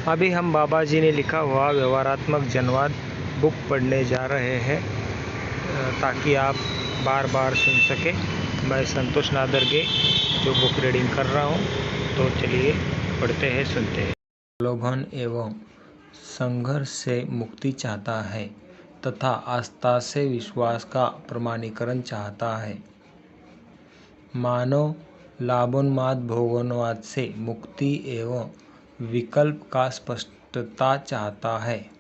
अभी हम बाबा जी ने लिखा हुआ व्यवहारात्मक जनवाद बुक पढ़ने जा रहे हैं ताकि आप बार बार सुन सके। मैं संतोष नादरगे जो बुक रीडिंग कर रहा हूँ, तो चलिए पढ़ते हैं, सुनते हैं। प्रलोभन एवं संघर्ष से मुक्ति चाहता है तथा आस्था से विश्वास का प्रमाणीकरण चाहता है। मानव लाभोन्माद भोगोन्माद से मुक्ति एवं विकल्प का स्पष्टता चाहता है।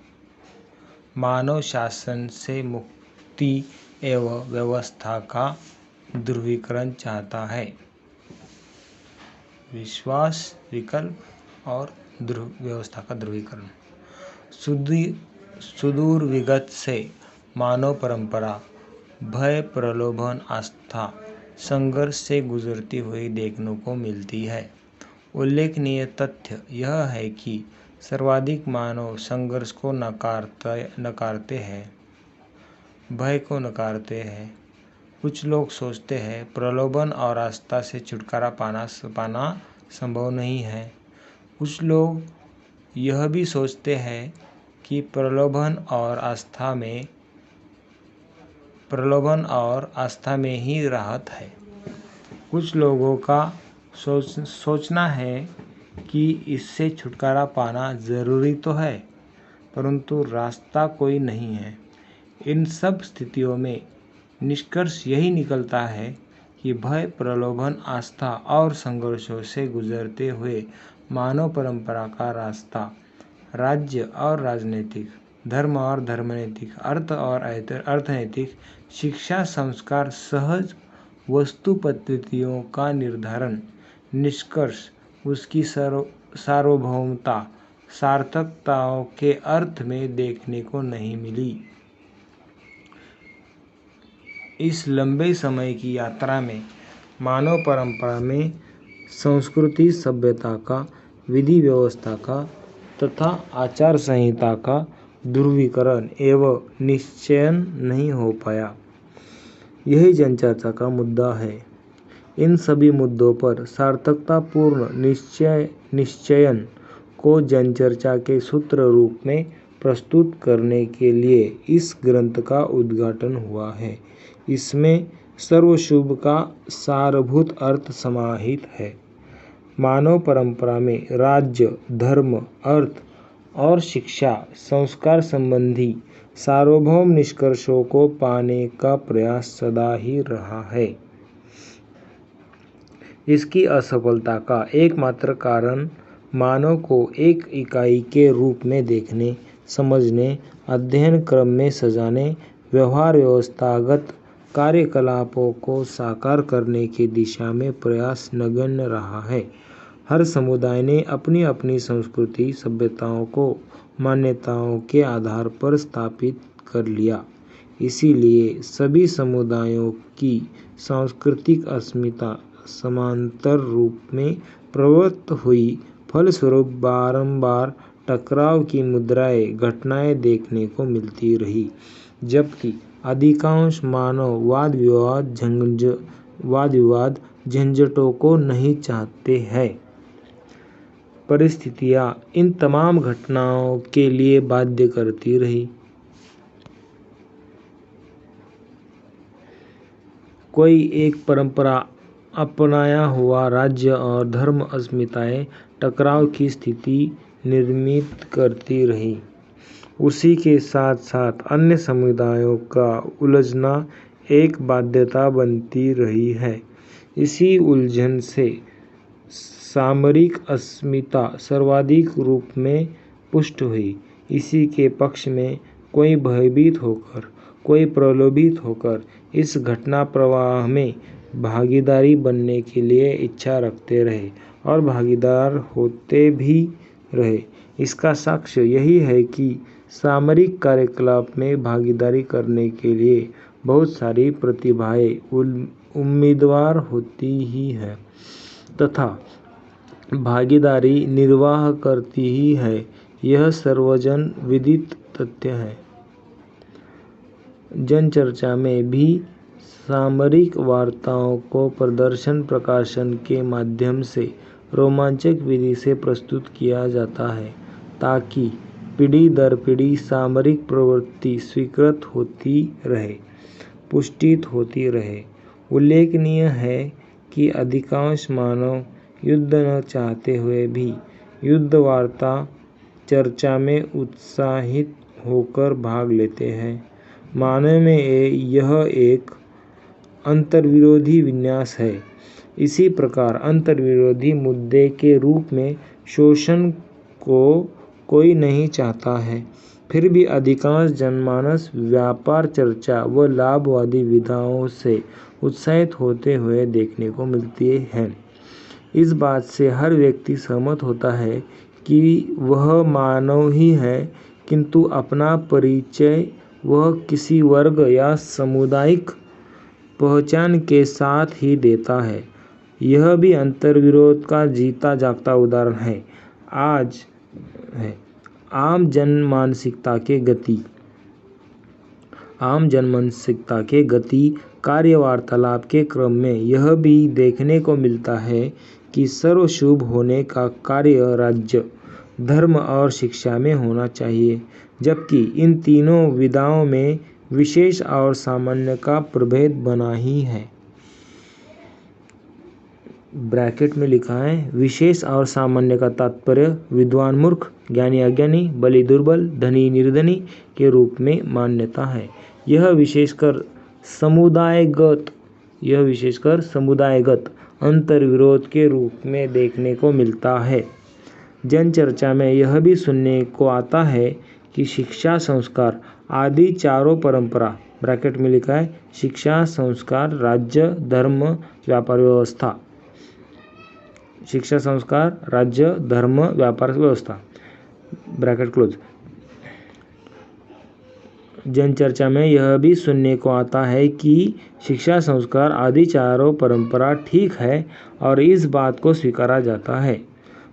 मानव शासन से मुक्ति एवं व्यवस्था का ध्रुवीकरण चाहता है। विश्वास, विकल्प और व्यवस्था का ध्रुवीकरण। सुदूर विगत से मानव परंपरा भय, प्रलोभन, आस्था, संघर्ष से गुजरती हुई देखने को मिलती है। उल्लेखनीय तथ्य यह है कि सर्वाधिक मानव संघर्ष को नकारते हैं, भय को नकारते हैं। कुछ लोग सोचते हैं प्रलोभन और आस्था से छुटकारा पाना संभव नहीं है। कुछ लोग यह भी सोचते हैं कि प्रलोभन और आस्था में ही राहत है। कुछ लोगों का सोचना है कि इससे छुटकारा पाना जरूरी तो है, परंतु रास्ता कोई नहीं है। इन सब स्थितियों में निष्कर्ष यही निकलता है कि भय, प्रलोभन, आस्था और संघर्षों से गुजरते हुए मानव परंपरा का रास्ता राज्य और राजनीतिक, धर्म और धर्मनैतिक, अर्थ और अर्थनैतिक, शिक्षा, संस्कार, सहज वस्तु पद्धतियों का निर्धारण, निष्कर्ष उसकी सार्वभौमता, सार्थकताओं के अर्थ में देखने को नहीं मिली। इस लंबे समय की यात्रा में मानव परंपरा में संस्कृति, सभ्यता का, विधि व्यवस्था का तथा आचार संहिता का ध्रुवीकरण एवं निश्चयन नहीं हो पाया। यही जनचर्चा का मुद्दा है। इन सभी मुद्दों पर सार्थकतापूर्ण निश्चयन को जनचर्चा के सूत्र रूप में प्रस्तुत करने के लिए इस ग्रंथ का उद्घाटन हुआ है। इसमें सर्वशुभ का सारभूत अर्थ समाहित है। मानव परंपरा में राज्य, धर्म, अर्थ और शिक्षा, संस्कार संबंधी सार्वभौम निष्कर्षों को पाने का प्रयास सदा ही रहा है। इसकी असफलता का एकमात्र कारण मानव को एक इकाई के रूप में देखने, समझने, अध्ययन क्रम में सजाने, व्यवहार व्यवस्थागत कार्यकलापों को साकार करने की दिशा में प्रयास नगण्य रहा है। हर समुदाय ने अपनी अपनी संस्कृति, सभ्यताओं को मान्यताओं के आधार पर स्थापित कर लिया। इसीलिए सभी समुदायों की सांस्कृतिक अस्मिता समांतर रूप में प्रवृत्त हुई। फलस्वरूप बारंबार टकराव की घटनाएं देखने को मिलती रही, जबकि अधिकांश मानव वाद विवाद झंझटों को नहीं चाहते हैं। परिस्थितियां इन तमाम घटनाओं के लिए बाध्य करती रही। कोई एक परंपरा अपनाया हुआ राज्य और धर्म अस्मिताएं टकराव की स्थिति निर्मित करती रही। उसी के साथ साथ अन्य समुदायों का उलझना एक बाध्यता बनती रही है। इसी उलझन से सामरिक अस्मिता सर्वाधिक रूप में पुष्ट हुई। इसी के पक्ष में कोई भयभीत होकर, कोई प्रलोभित होकर इस घटना प्रवाह में भागीदारी बनने के लिए इच्छा रखते रहे और भागीदार होते भी रहे। इसका साक्ष्य यही है कि सामरिक कार्यकलाप में भागीदारी करने के लिए बहुत सारी प्रतिभाएं उम्मीदवार होती ही है तथा भागीदारी निर्वाह करती ही है। यह सर्वजन विदित तथ्य है। जनचर्चा में भी सामरिक वार्ताओं को प्रदर्शन प्रकाशन के माध्यम से रोमांचक विधि से प्रस्तुत किया जाता है। ताकि पीढ़ी दर पीढ़ी सामरिक प्रवृत्ति स्वीकृत होती रहे, पुष्टित होती रहे। उल्लेखनीय है कि अधिकांश मानव युद्ध न चाहते हुए भी युद्ध वार्ता चर्चा में उत्साहित होकर भाग लेते हैं। मानव में यह एक अंतर्विरोधी विन्यास है। इसी प्रकार अंतर्विरोधी मुद्दे के रूप में शोषण को कोई नहीं चाहता है, फिर भी अधिकांश जनमानस व्यापार चर्चा व लाभवादी विधाओं से उत्साहित होते हुए देखने को मिलती है। इस बात से हर व्यक्ति सहमत होता है कि वह मानव ही है, किंतु अपना परिचय वह किसी वर्ग या सामुदायिक पहचान के साथ ही देता है। यह भी अंतर्विरोध का जीता जागता उदाहरण है। आम जनमानसिकता के गति कार्य वार्तालाप के क्रम में यह भी देखने को मिलता है कि सर्वशुभ होने का कार्य राज्य, धर्म और शिक्षा में होना चाहिए, जबकि इन तीनों विधाओं में विशेष और सामान्य का प्रभेद बना ही है। ब्रैकेट में लिखा है, विशेष और सामान्य का तात्पर्य विद्वान मूर्ख, ज्ञानी अज्ञानी, बलि दुर्बल, धनी निर्धनी के रूप में मान्यता है। यह विशेषकर समुदायगत अंतर्विरोध के रूप में देखने को मिलता है। जन चर्चा में यह भी सुनने को आता है कि शिक्षा, संस्कार आदि चारों परंपरा ब्रैकेट में लिखा है, शिक्षा, संस्कार, राज्य, धर्म, व्यापार व्यवस्था, शिक्षा, संस्कार, राज्य, धर्म, व्यापार व्यवस्था ब्रैकेट क्लोज। जन चर्चा में यह भी सुनने को आता है कि शिक्षा, संस्कार आदि चारों परंपरा ठीक है और इस बात को स्वीकारा जाता है।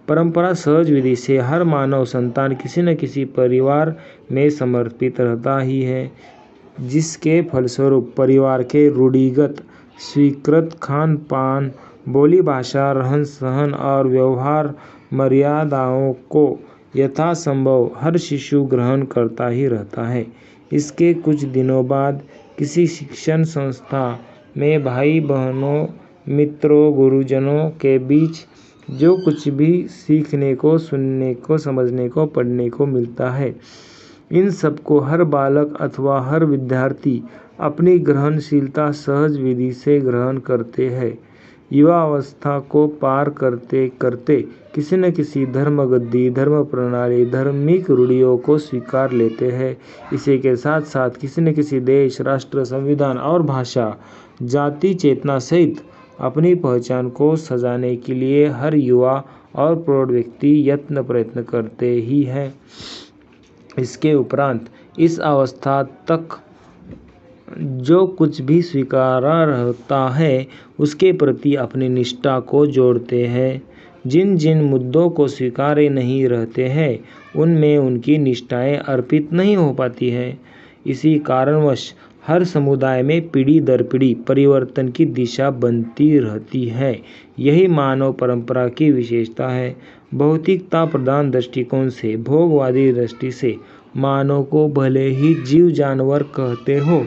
परंपरा सहज विधि से हर मानव संतान किसी न किसी परिवार में समर्पित रहता ही है, जिसके फलस्वरूप परिवार के रूढ़िगत स्वीकृत खान पान, बोली भाषा, रहन सहन और व्यवहार मर्यादाओं को यथासंभव हर शिशु ग्रहण करता ही रहता है। इसके कुछ दिनों बाद किसी शिक्षण संस्था में भाई बहनों, मित्रों, गुरुजनों के बीच जो कुछ भी सीखने को, सुनने को, समझने को, पढ़ने को मिलता है, इन सबको हर बालक अथवा हर विद्यार्थी अपनी ग्रहणशीलता सहज विधि से ग्रहण करते हैं। युवा अवस्था को पार करते करते किसी न किसी धर्म गद्दी, धर्म प्रणाली, धार्मिक रूढ़ियों को स्वीकार लेते हैं। इसी के साथ साथ किसी न किसी देश, राष्ट्र, संविधान और भाषा, जाति चेतना सहित अपनी पहचान को सजाने के लिए हर युवा और प्रौढ़ व्यक्ति यत्न प्रयत्न करते ही है। इसके उपरांत इस अवस्था तक जो कुछ भी स्वीकारा रहता है, उसके प्रति अपनी निष्ठा को जोड़ते हैं। जिन जिन मुद्दों को स्वीकार्य नहीं रहते हैं, उनमें उनकी निष्ठाएं अर्पित नहीं हो पाती है। इसी कारणवश हर समुदाय में पीढ़ी दर पीढ़ी परिवर्तन की दिशा बनती रहती है। यही मानव परंपरा की विशेषता है। भौतिकता प्रधान दृष्टिकोण से, भोगवादी दृष्टि से मानव को भले ही जीव जानवर कहते हो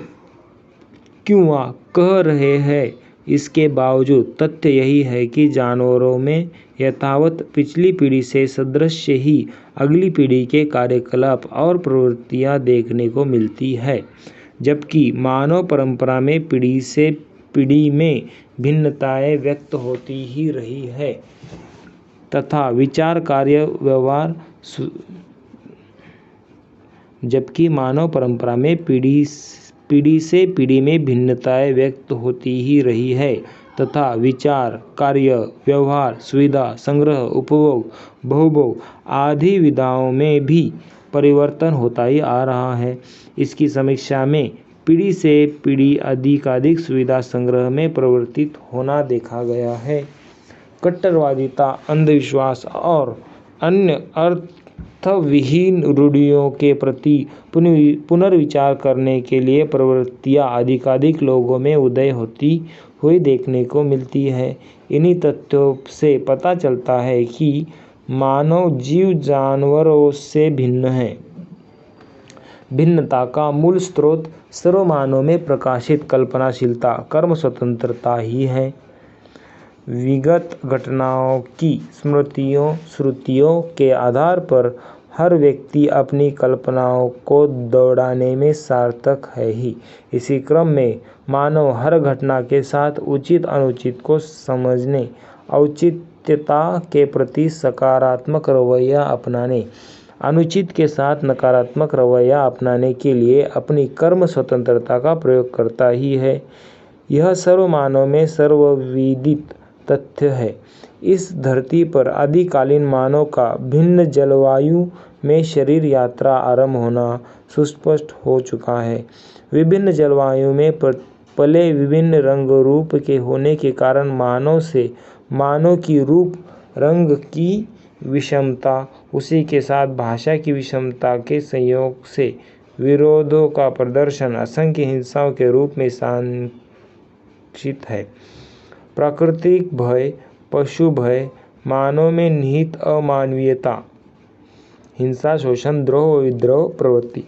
क्यों कह रहे हैं, इसके बावजूद तथ्य यही है कि जानवरों में यथावत पिछली पीढ़ी से सदृश ही अगली पीढ़ी के कार्यकलाप और प्रवृत्तियां देखने को मिलती है, जबकि मानव परंपरा में पीढ़ी से पीढ़ी में भिन्नताएं व्यक्त होती ही रही है तथा विचार, कार्य, व्यवहार जबकि मानव परंपरा में पीढ़ी से पीढ़ी में भिन्नताएं व्यक्त होती ही रही है तथा विचार, कार्य, व्यवहार, सुविधा, संग्रह, उपभोग, बहुभोग आदि विधाओं में भी परिवर्तन होता ही आ रहा है। इसकी समीक्षा में पीढ़ी से पीढ़ी अधिकाधिक सुविधा संग्रह में परिवर्तित होना देखा गया है। कट्टरवादिता, अंधविश्वास और अन्य अर्थविहीन रूढ़ियों के प्रति पुनर्विचार करने के लिए प्रवृत्तियां अधिकाधिक लोगों में उदय होती हुई देखने को मिलती है। इन्हीं तथ्यों से पता चलता है कि मानव जीव जानवरों से भिन्न है। भिन्नता का मूल स्रोत सर्व मानव में प्रकाशित कल्पनाशीलता, कर्म स्वतंत्रता ही है। विगत घटनाओं की श्रुतियों के आधार पर हर व्यक्ति अपनी कल्पनाओं को दौड़ाने में सार्थक है ही। इसी क्रम में मानव हर घटना के साथ उचित अनुचित को समझने, औचित्यता के प्रति सकारात्मक रवैया अपनाने, अनुचित के साथ नकारात्मक रवैया अपनाने के लिए अपनी कर्म स्वतंत्रता का प्रयोग करता ही है। यह सर्व मानव में सर्वविदित तथ्य है। इस धरती पर आदिकालीन मानव का भिन्न जलवायु में शरीर यात्रा आरंभ होना सुस्पष्ट हो चुका है। विभिन्न जलवायु में पले विभिन्न रंग रूप के होने के कारण मानव की रूप रंग की विषमता, उसी के साथ भाषा की विषमता के संयोग से विरोधों का प्रदर्शन असंख्य हिंसाओं के रूप में सांक्षित है। प्राकृतिक भय, पशु भय, मानव में निहित अमानवीयता, हिंसा, शोषण, द्रोह, विद्रोह प्रवृत्ति,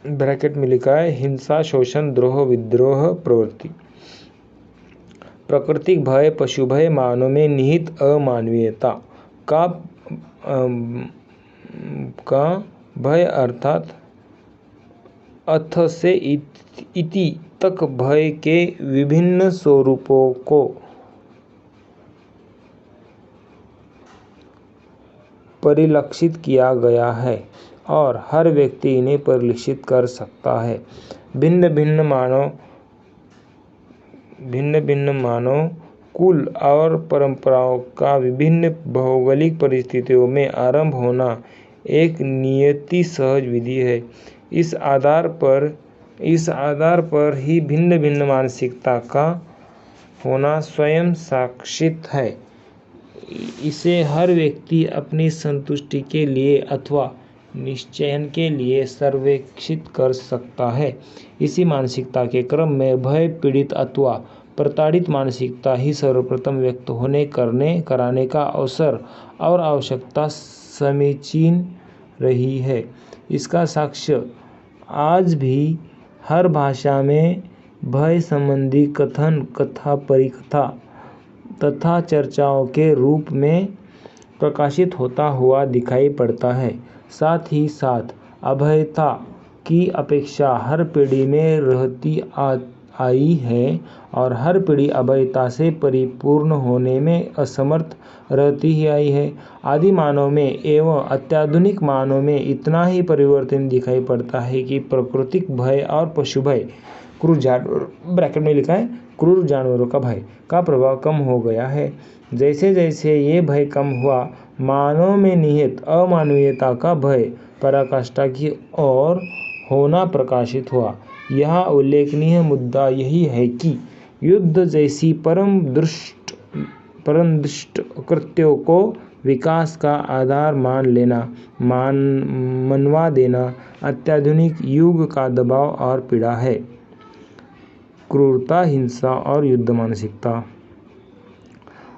ब्रैकेट में लिखा है हिंसा, शोषण, द्रोह, विद्रोह प्रवृत्ति। प्राकृतिक भय, पशु भय, मानव में निहित अमानवीयता का भय अर्थात अथ से इति तक भय के विभिन्न स्वरूपों को परिलक्षित किया गया है और हर व्यक्ति इन्हें परिलक्षित कर सकता है। भिन्न भिन्न मानव कुल और परंपराओं का विभिन्न भौगोलिक परिस्थितियों में आरंभ होना एक नियति सहज विधि है। इस आधार पर ही भिन्न भिन्न मानसिकता का होना स्वयं साक्षित है। इसे हर व्यक्ति अपनी संतुष्टि के लिए अथवा निश्चयन के लिए सर्वेक्षित कर सकता है। इसी मानसिकता के क्रम में भय पीड़ित अथवा प्रताड़ित मानसिकता ही सर्वप्रथम व्यक्त कराने का अवसर और आवश्यकता समीचीन रही है। इसका साक्ष्य आज भी हर भाषा में भय संबंधी कथन, कथा, परिकथा तथा चर्चाओं के रूप में प्रकाशित होता हुआ दिखाई पड़ता है। साथ ही साथ अभयता की अपेक्षा हर पीढ़ी में रहती आई है और हर पीढ़ी अभयता से परिपूर्ण होने में असमर्थ रहती ही आई है। आदि मानव में एवं अत्याधुनिक मानव में इतना ही परिवर्तन दिखाई पड़ता है कि प्राकृतिक भय और पशु भय, क्रूर जानवर ब्रैकेट में लिखा है क्रूर जानवरों का भय का प्रभाव कम हो गया है। जैसे जैसे ये भय कम हुआ, मानव में निहित अमानवीयता का भय पराकाष्ठा की ओर होना प्रकाशित हुआ। यहाँ उल्लेखनीय मुद्दा यही है कि युद्ध जैसी परम दुष्ट कृत्यों को विकास का आधार मनवा देना अत्याधुनिक युग का दबाव और पीड़ा है। क्रूरता, हिंसा और युद्ध मानसिकता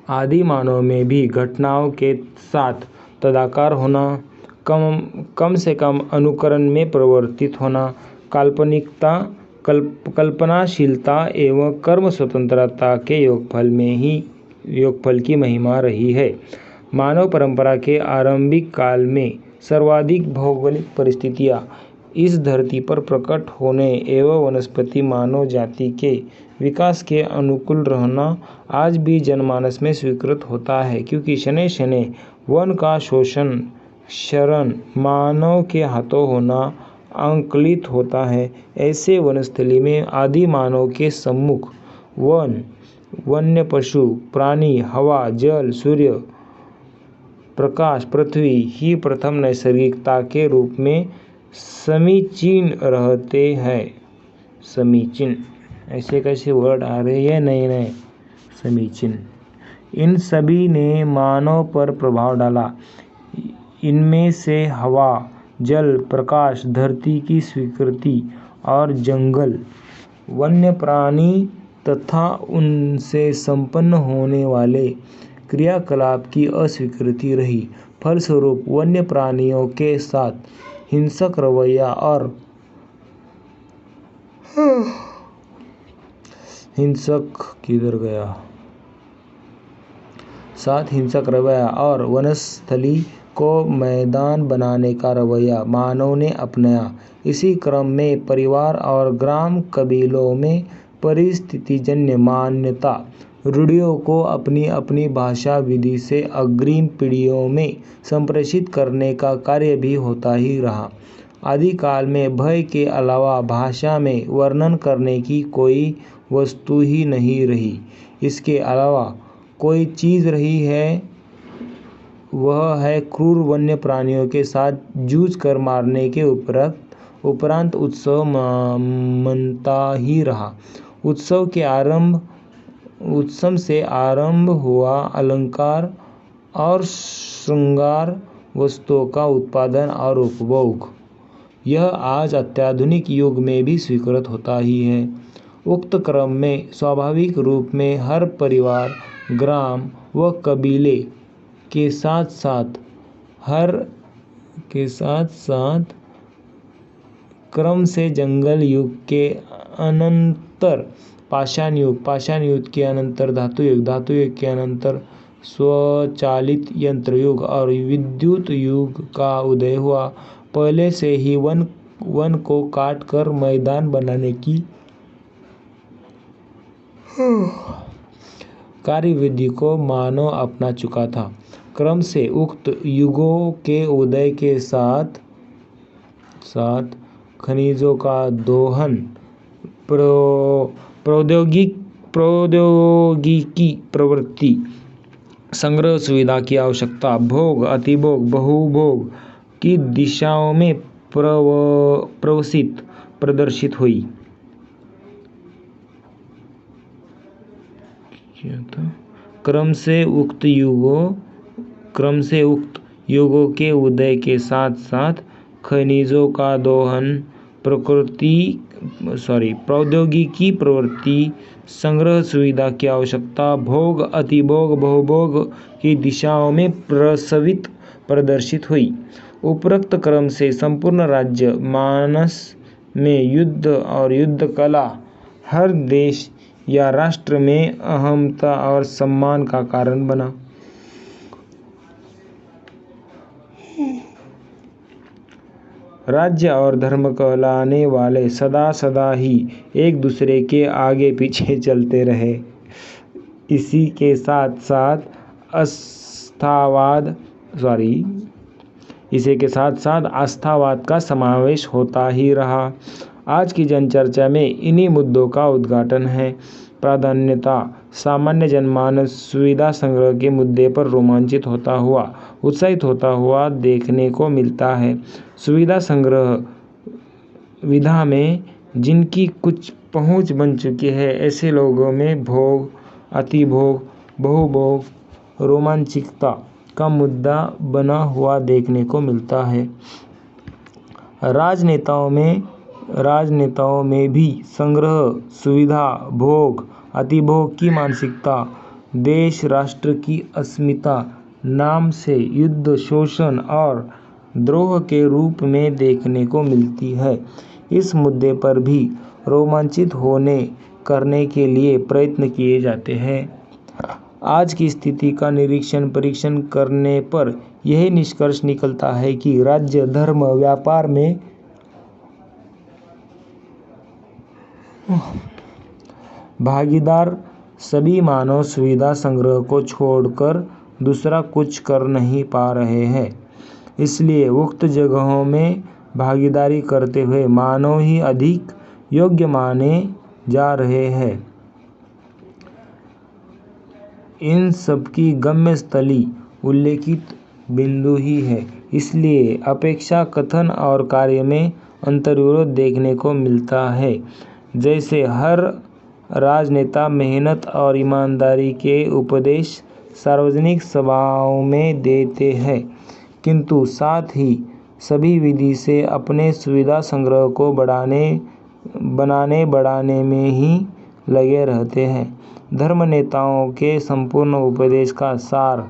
आदि मानव में भी घटनाओं के साथ तदाकार होना, कम से कम अनुकरण में परिवर्तित होना, काल्पनिकता, कल्पनाशीलता एवं कर्म स्वतंत्रता के योगफल की महिमा रही है। मानव परंपरा के आरंभिक काल में सर्वाधिक भौगोलिक परिस्थितियां इस धरती पर प्रकट होने एवं वनस्पति मानव जाति के विकास के अनुकूल रहना आज भी जनमानस में स्वीकृत होता है, क्योंकि शनै शनै वन का शरण मानव के हाथों होना आकलित होता है। ऐसे वनस्थली में आदि मानव के सम्मुख वन्य पशु, प्राणी, हवा, जल, सूर्य प्रकाश, पृथ्वी ही प्रथम नैसर्गिकता के रूप में समीचीन रहते हैं। समीचीन ऐसे कैसे वर्ड आ रहे हैं नए समीचीन। इन सभी ने मानव पर प्रभाव डाला। इनमें से हवा, जल, प्रकाश, धरती की स्वीकृति और जंगल, वन्य प्राणी तथा उनसे संपन्न होने वाले क्रियाकलाप की अस्वीकृति रही। फलस्वरूप वन्य प्राणियों के साथ हिंसक रवैया और वनस्थली को मैदान बनाने का रवैया मानव ने अपनाया। इसी क्रम में परिवार और ग्राम कबीलों में परिस्थितिजन्य मान्यता रूढ़ियों को अपनी अपनी भाषा विधि से अग्रिम पीढ़ियों में संप्रेषित करने का कार्य भी होता ही रहा। आदिकाल में भय के अलावा भाषा में वर्णन करने की कोई वस्तु ही नहीं रही। इसके अलावा कोई चीज़ रही है वह है क्रूर वन्य प्राणियों के साथ जूझ कर मारने के उपरांत उत्सव मनता ही रहा। उत्सव से आरंभ हुआ अलंकार और श्रृंगार वस्तुओं का उत्पादन और उपभोग, यह आज आधुनिक युग में भी स्वीकृत होता ही है। उक्त क्रम में स्वाभाविक रूप में हर परिवार, ग्राम व कबीले के साथ साथ क्रम से जंगल युग के अनंतर पाषाण युग के अनंतर धातु युग के अनंतर स्वचालित यंत्र युग और विद्युत युग का उदय हुआ। पहले से ही वन को काट कर मैदान बनाने की कार्यविधि को मानव अपना चुका था। क्रम से उक्त युगों के उदय के साथ खनिजों का दोहन, प्रौद्योगिकी प्रवृत्ति, संग्रह सुविधा की आवश्यकता, भोग, अतिभोग, बहुभोग की दिशाओं में प्रदर्शित हुई। क्रम से उक्त युगों के उदय के साथ साथ खनिजों का दोहन, प्रौद्योगिकी प्रवृत्ति, संग्रह सुविधा की आवश्यकता, भोग, अतिभोग, बहुभोग की दिशाओं में प्रदर्शित हुई। उपरोक्त क्रम से संपूर्ण राज्य मानस में युद्ध और युद्ध कला हर देश या राष्ट्र में अहमता और सम्मान का कारण बना। राज्य और धर्म कहलाने वाले सदा ही एक दूसरे के आगे पीछे चलते रहे। इसी के साथ साथ आस्थावाद का समावेश होता ही रहा। आज की जनचर्चा में इन्हीं मुद्दों का उद्घाटन है। प्राधान्यता सामान्य जनमानस सुविधा संग्रह के मुद्दे पर रोमांचित होता हुआ, उत्साहित होता हुआ देखने को मिलता है। सुविधा संग्रह विधा में जिनकी कुछ पहुंच बन चुकी है, ऐसे लोगों में भोग, अतिभोग, बहुभोग, रोमांचिकता का मुद्दा बना हुआ देखने को मिलता है। राजनेताओं में भी संग्रह, सुविधा, भोग, अतिभोग की मानसिकता देश राष्ट्र की अस्मिता नाम से युद्ध, शोषण और द्रोह के रूप में देखने को मिलती है। इस मुद्दे पर भी रोमांचित करने के लिए प्रयत्न किए जाते हैं। आज की स्थिति का निरीक्षण परीक्षण करने पर यही निष्कर्ष निकलता है कि राज्य, धर्म, व्यापार में भागीदार सभी मानव सुविधा संग्रह को छोड़कर दूसरा कुछ कर नहीं पा रहे हैं। इसलिए उक्त जगहों में भागीदारी करते हुए मानव ही अधिक योग्य माने जा रहे हैं। इन सबकी गम्य स्थली उल्लेखित बिंदु ही है। इसलिए अपेक्षा कथन और कार्य में अंतर्विरोध देखने को मिलता है। जैसे हर राजनेता मेहनत और ईमानदारी के उपदेश सार्वजनिक सभाओं में देते हैं, किंतु साथ ही सभी विधि से अपने सुविधा संग्रह को बढ़ाने में ही लगे रहते हैं। धर्म नेताओं के संपूर्ण उपदेश का सार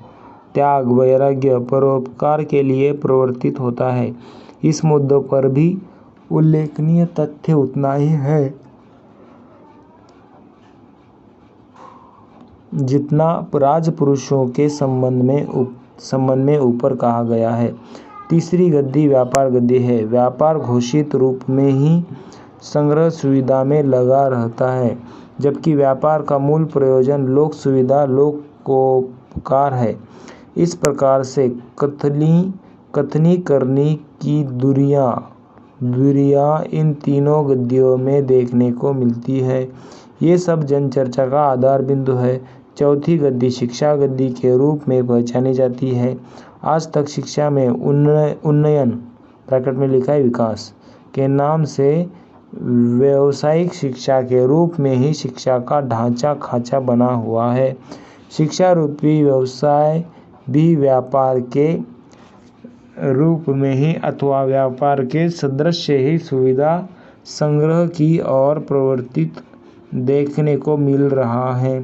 त्याग, वैराग्य, परोपकार के लिए प्रवर्तित होता है। इस मुद्दों पर भी उल्लेखनीय तथ्य उतना ही है जितना राजपुरुषों के संबंध में ऊपर कहा गया है। तीसरी गद्दी व्यापार गद्दी है। व्यापार घोषित रूप में ही संग्रह सुविधा में लगा रहता है, जबकि व्यापार का मूल प्रयोजन लोक सुविधा, लोकोपकार है। इस प्रकार से कथनी करनी की दूरियां इन तीनों गद्दियों में देखने को मिलती है। ये सब जनचर्चा का आधार बिंदु है। चौथी गद्दी शिक्षा गद्दी के रूप में पहचानी जाती है। आज तक शिक्षा में उन्नयन ब्रैकेट में लिखा है विकास के नाम से व्यावसायिक शिक्षा के रूप में ही शिक्षा का ढांचा खांचा बना हुआ है। शिक्षा रूपी व्यवसाय भी व्यापार के रूप में ही अथवा व्यापार के सदृश ही सुविधा संग्रह की ओर प्रवर्तित देखने को मिल रहा है।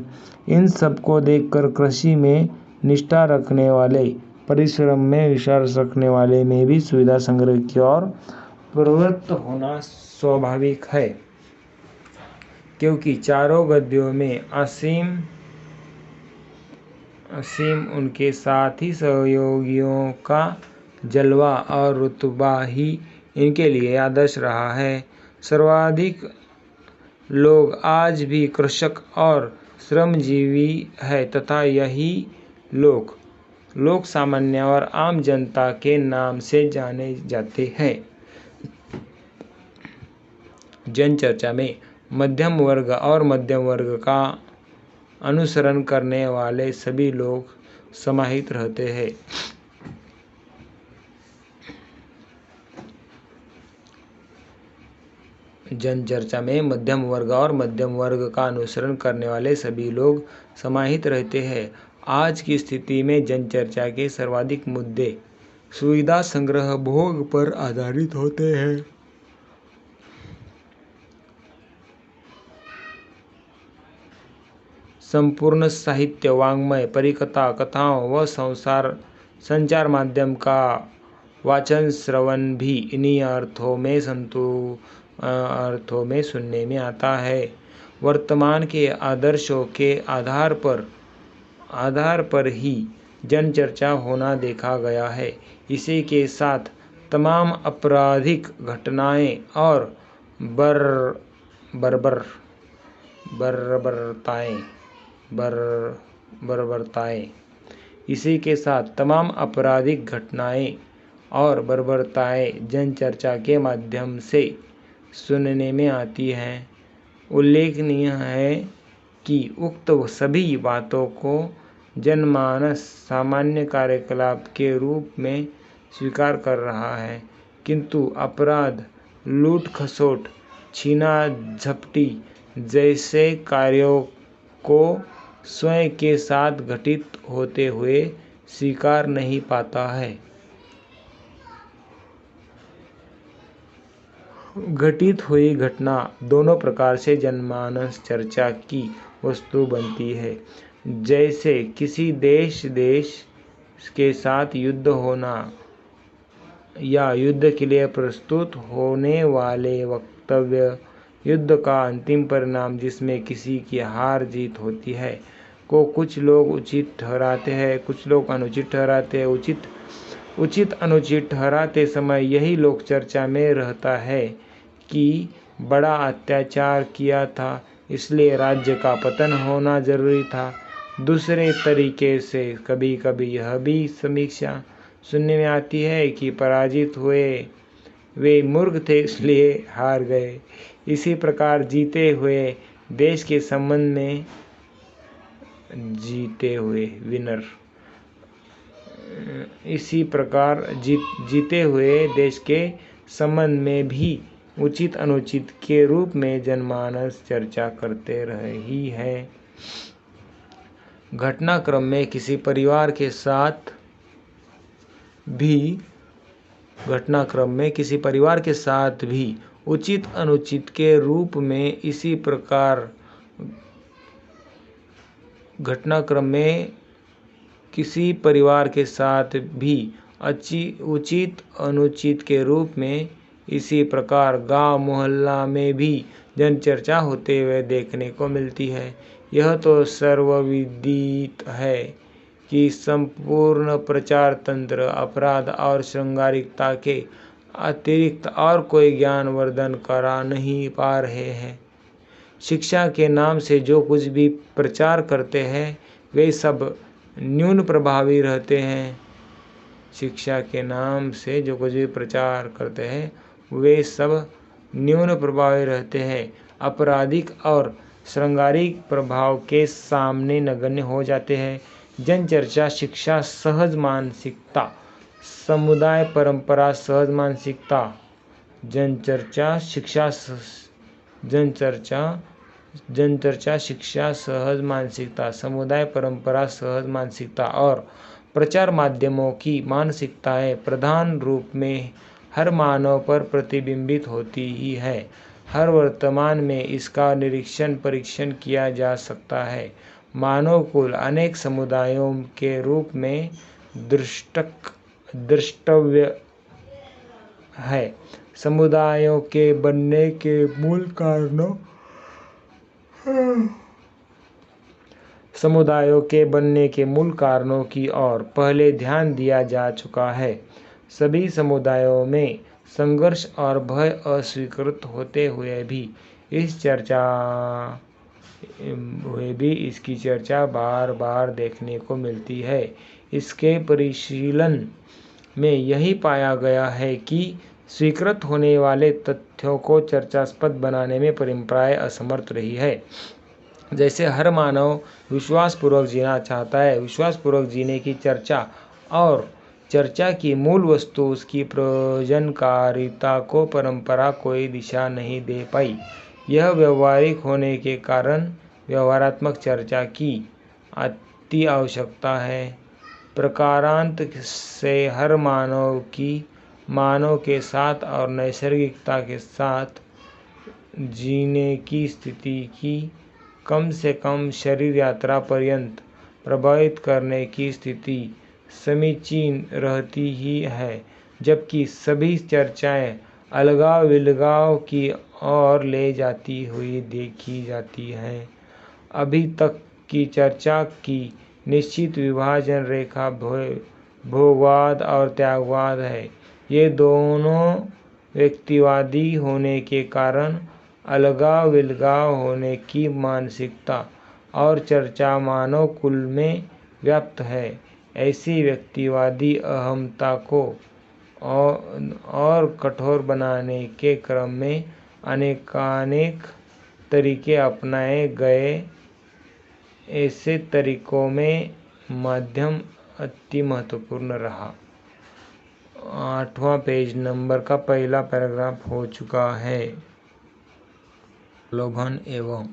इन सब को देखकर कृषि में निष्ठा रखने वाले, परिश्रम में विश्वास रखने वाले में भी सुविधा संग्रह की ओर प्रवृत्त होना स्वाभाविक है, क्योंकि चारों गद्दियों में असीम उनके साथी सहयोगियों का जलवा और रुतबा ही इनके लिए आदर्श रहा है। सर्वाधिक लोग आज भी कृषक और श्रमजीवी है तथा यही लोग सामान्य और आम जनता के नाम से जाने जाते हैं। जनचर्चा में मध्यम वर्ग और मध्यम वर्ग का अनुसरण करने वाले सभी लोग समाहित रहते हैं। जनचर्चा में मध्यम वर्ग और मध्यम वर्ग का अनुसरण करने वाले सभी लोग समाहित रहते हैं। आज की स्थिति में जनचर्चा के सर्वाधिक मुद्दे सुविधा संग्रह भोग पर आधारित होते हैं। संपूर्ण साहित्य, वाङ्मय, परिकथा, कथाओं व संचार माध्यम का वाचन श्रवण भी इन्हीं अर्थों में सुनने में आता है। वर्तमान के आदर्शों के आधार पर ही जनचर्चा होना देखा गया है। इसी के साथ तमाम आपराधिक घटनाएं और बर्बरताएं जनचर्चा के माध्यम से सुनने में आती हैं। उल्लेखनीय है कि उक्त सभी बातों को जनमानस सामान्य कार्यकलाप के रूप में स्वीकार कर रहा है, किंतु अपराध, लूट खसोट, छीना झपटी जैसे कार्यों को स्वयं के साथ घटित होते हुए स्वीकार नहीं पाता है। घटित हुई घटना दोनों प्रकार से जनमानस चर्चा की वस्तु बनती है। जैसे किसी देश के साथ युद्ध होना या युद्ध के लिए प्रस्तुत होने वाले वक्तव्य, युद्ध का अंतिम परिणाम जिसमें किसी की हार जीत होती है, को कुछ लोग उचित ठहराते हैं, कुछ लोग अनुचित ठहराते हैं। उचित अनुचित ठहराते समय यही लोक चर्चा में रहता है कि बड़ा अत्याचार किया था, इसलिए राज्य का पतन होना जरूरी था। दूसरे तरीके से कभी कभी यह भी समीक्षा सुनने में आती है कि पराजित हुए वे मूर्ख थे इसलिए हार गए। इसी प्रकार जीते हुए देश के संबंध में जीते हुए देश के संबंध में भी उचित अनुचित के रूप में जनमानस चर्चा करते रही है। घटनाक्रम में किसी परिवार के साथ भी उचित अनुचित के रूप में इसी प्रकार घटनाक्रम में किसी परिवार के साथ भी उचित अनुचित के रूप में, इसी प्रकार गांव मोहल्ला में भी जनचर्चा होते हुए देखने को मिलती है। यह तो सर्वविदित है कि संपूर्ण प्रचार तंत्र अपराध और श्रृंगारिकता के अतिरिक्त और कोई ज्ञानवर्धन करा नहीं पा रहे हैं। शिक्षा के नाम से जो कुछ भी प्रचार करते हैं वे सब न्यून प्रभावी रहते हैं। शिक्षा के नाम से जो कुछ भी प्रचार करते हैं वे सब न्यून प्रभावी रहते हैं, आपराधिक और श्रृंगारिक प्रभाव के सामने नगण्य हो जाते हैं। जनचर्चा शिक्षा सहज मानसिकता, समुदाय परंपरा सहज मानसिकता, जनचर्चा शिक्षा सहज मानसिकता, समुदाय परंपरा सहज मानसिकता और प्रचार माध्यमों की मानसिकताएं प्रधान रूप में हर मानव पर प्रतिबिंबित होती ही है। हर वर्तमान में इसका निरीक्षण परीक्षण किया जा सकता है। मानव कुल अनेक समुदायों के रूप में दृष्टव्य है। समुदायों के बनने के मूल कारणों की ओर पहले ध्यान दिया जा चुका है। सभी समुदायों में संघर्ष और भय अस्वीकृत होते हुए भी इसकी चर्चा बार बार देखने को मिलती है। इसके परिशीलन में यही पाया गया है कि स्वीकृत होने वाले तथ्यों को चर्चास्पद बनाने में परंपराएं असमर्थ रही है। जैसे हर मानव विश्वासपूर्वक जीना चाहता है, विश्वासपूर्वक जीने की चर्चा और चर्चा की मूल वस्तु उसकी प्रयोजनकारिता को परंपरा कोई दिशा नहीं दे पाई। यह व्यवहारिक होने के कारण व्यवहारात्मक चर्चा की अति आवश्यकता है। प्रकारांत से हर मानव के साथ और नैसर्गिकता के साथ जीने की स्थिति की कम से कम शरीर यात्रा पर्यंत प्रभावित करने की स्थिति समीचीन रहती ही है, जबकि सभी चर्चाएं अलगाव विलगाव की ओर ले जाती हुई देखी जाती हैं। अभी तक की चर्चा की निश्चित विभाजन रेखा भोगवाद और त्यागवाद है। ये दोनों व्यक्तिवादी होने के कारण अलगाव विलगाव होने की मानसिकता और चर्चा मानव कुल में व्याप्त है। ऐसी व्यक्तिवादी अहमता को और कठोर बनाने के क्रम में अनेकानेक तरीके अपनाए गए। ऐसे तरीकों में माध्यम अति महत्वपूर्ण रहा। 8वां पेज नंबर का पहला पैराग्राफ हो चुका है। प्रलोभन एवं